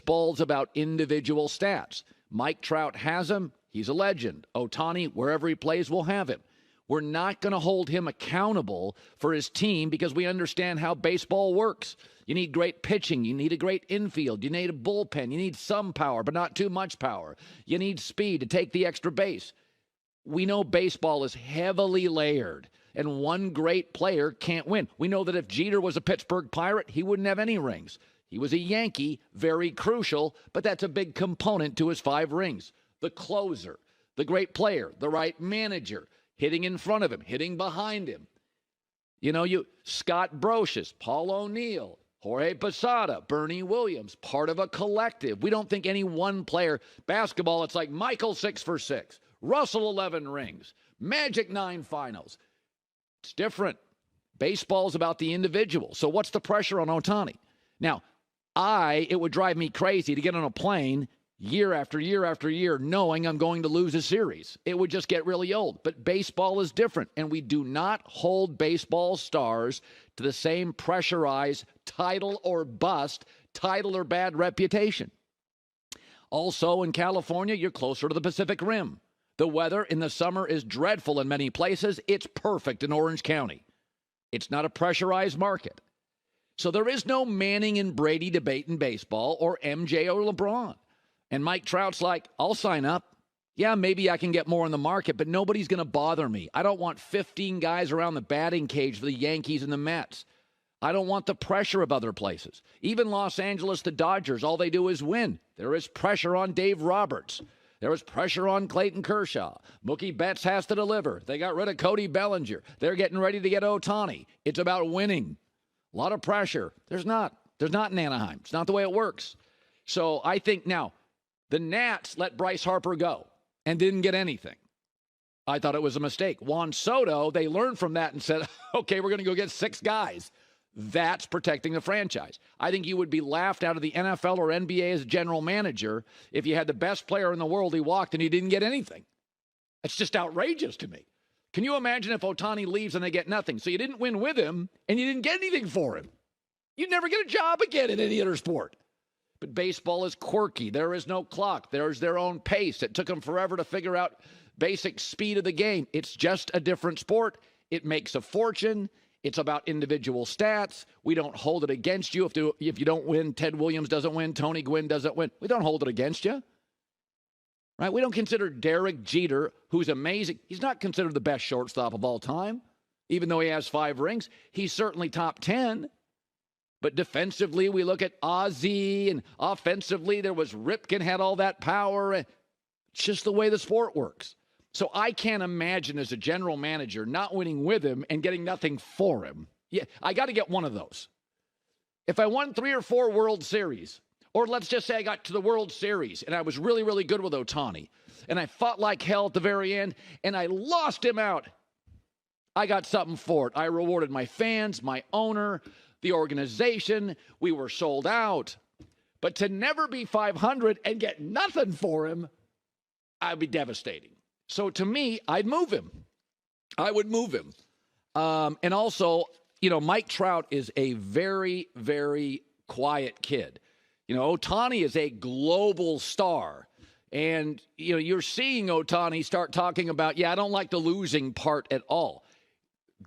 Baseball's about individual stats. Mike Trout has him. He's a legend. Ohtani, wherever he plays, will have him. We're not going to hold him accountable for his team because we understand how baseball works. You need great pitching. You need a great infield. You need a bullpen. You need some power, but not too much power. You need speed to take the extra base. We know baseball is heavily layered, and one great player can't win. We know that if Jeter was a Pittsburgh Pirate, he wouldn't have any rings. He was a Yankee, very crucial, but that's a big component to his 5 rings. The closer, the great player, the right manager, hitting in front of him, hitting behind him. Scott Brosius, Paul O'Neill, Jorge Posada, Bernie Williams, part of a collective. We don't think any one player. Basketball, it's like Michael 6 for 6, Russell 11 rings, Magic 9 finals. It's different. Baseball's about the individual. So what's the pressure on Ohtani? Now, it would drive me crazy to get on a plane year after year after year knowing I'm going to lose a series. It would just get really old. But baseball is different, and we do not hold baseball stars to the same pressurized title or bust, title or bad reputation. Also, in California, you're closer to the Pacific Rim. The weather in the summer is dreadful in many places. It's perfect in Orange County. It's not a pressurized market. So there is no Manning and Brady debate in baseball or MJ or LeBron. And Mike Trout's like, I'll sign up. Yeah, maybe I can get more in the market, but nobody's going to bother me. I don't want 15 guys around the batting cage for the Yankees and the Mets. I don't want the pressure of other places. Even Los Angeles, the Dodgers, all they do is win. There is pressure on Dave Roberts. There is pressure on Clayton Kershaw. Mookie Betts has to deliver. They got rid of Cody Bellinger. They're getting ready to get Ohtani. It's about winning. A lot of pressure. There's not in Anaheim. It's not the way it works. So I think now the Nats let Bryce Harper go and didn't get anything. I thought it was a mistake. Juan Soto, they learned from that and said, okay, we're going to go get 6 guys. That's protecting the franchise. I think you would be laughed out of the NFL or NBA as a general manager if you had the best player in the world, he walked and he didn't get anything. It's just outrageous to me. Can you imagine if Ohtani leaves and they get nothing? So you didn't win with him and you didn't get anything for him. You'd never get a job again in any other sport. But baseball is quirky. There is no clock. There's their own pace. It took them forever to figure out basic speed of the game. It's just a different sport. It makes a fortune. It's about individual stats. We don't hold it against you. If you don't win, Ted Williams doesn't win, Tony Gwynn doesn't win. We don't hold it against you. Right? We don't consider Derek Jeter, who's amazing. He's not considered the best shortstop of all time, even though he has 5 rings. He's certainly top 10. But defensively, we look at Ozzie, and offensively, there was Ripken had all that power. It's just the way the sport works. So I can't imagine as a general manager not winning with him and getting nothing for him. Yeah, I got to get one of those. If I won 3 or 4 World Series, or let's just say I got to the World Series and I was really, really good with Ohtani, and I fought like hell at the very end, and I lost him out, I got something for it. I rewarded my fans, my owner, the organization. We were sold out. But to never be 500 and get nothing for him, I'd be devastating. So to me, I'd move him. I would move him. And also, Mike Trout is a very, very quiet kid. Ohtani is a global star. And, you're seeing Ohtani start talking about, I don't like the losing part at all.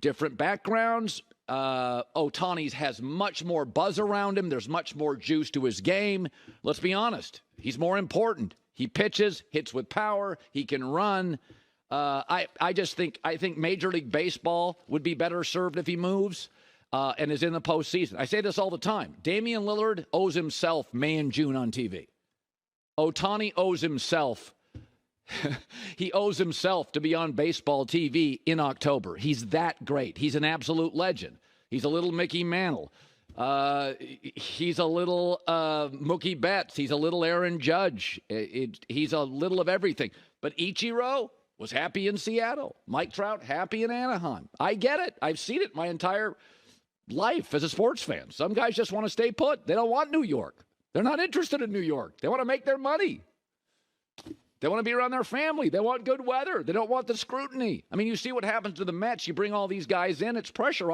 Different backgrounds. Ohtani's has much more buzz around him. There's much more juice to his game. Let's be honest. He's more important. He pitches, hits with power. He can run. I think Major League Baseball would be better served if he moves and is in the postseason. I say this all the time. Damian Lillard owes himself May and June on TV. Ohtani owes himself. He owes himself to be on baseball TV in October. He's that great. He's an absolute legend. He's a little Mickey Mantle. He's a little Mookie Betts. He's a little Aaron Judge. He's a little of everything. But Ichiro was happy in Seattle. Mike Trout happy in Anaheim. I get it. I've seen it my entire life as a sports fan. Some guys just want to stay put. They don't want New York. They're not interested in New York. They want to make their money. They want to be around their family. They want good weather. They don't want the scrutiny. I mean, you see what happens to the Mets. You bring all these guys in. It's pressure.